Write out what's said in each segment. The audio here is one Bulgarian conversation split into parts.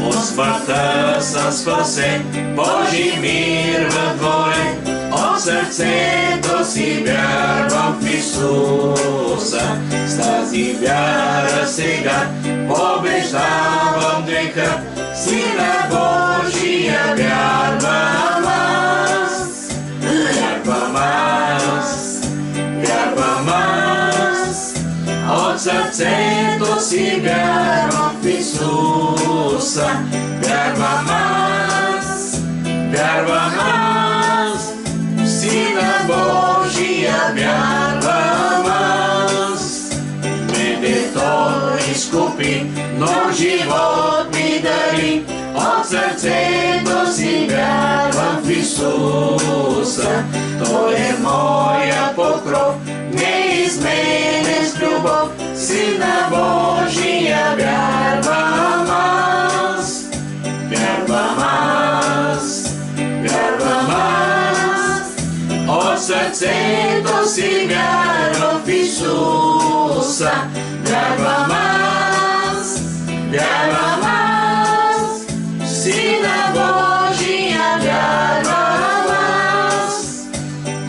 От смъртта съм спасен, Божи мир във дворе, от сърцето си вярвам в Исуса. С тази вяра сега побеждавам греха, Сина Божия вярвам аз. Вярвам аз, вярвам аз, от сърцето си вярвам в Исуса. Вярвам аз, вярвам аз, Сина Божия вярвам аз. Мене Той изкупи, но живот ми дари, от сърцето си вярвам в Исуса. Той е моя покров, неизменен с любов, Сина Божия вярвам аз. Вярвам аз, вярвам аз, от сърцето си вярвам в Исуса. Вярвам аз, вярвам аз, Сина Божия вярвам аз.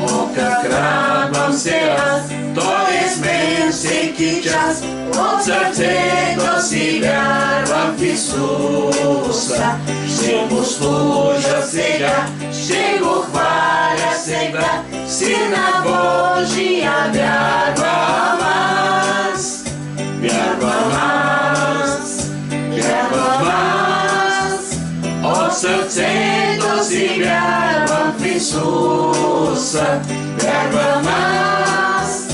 О, как радвам се аз, Той е с мен всеки час, от сърцето си вярвам в Исуса. Ще му служа сега, ще го хваля сега, Сина Божия вярвам аз. Вярвам аз, вярвам аз, от сърцето си вярвам в Исуса. Вярвам аз,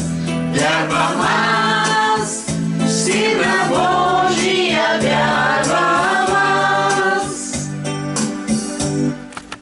вярвам аз, Сина Божия вярвам.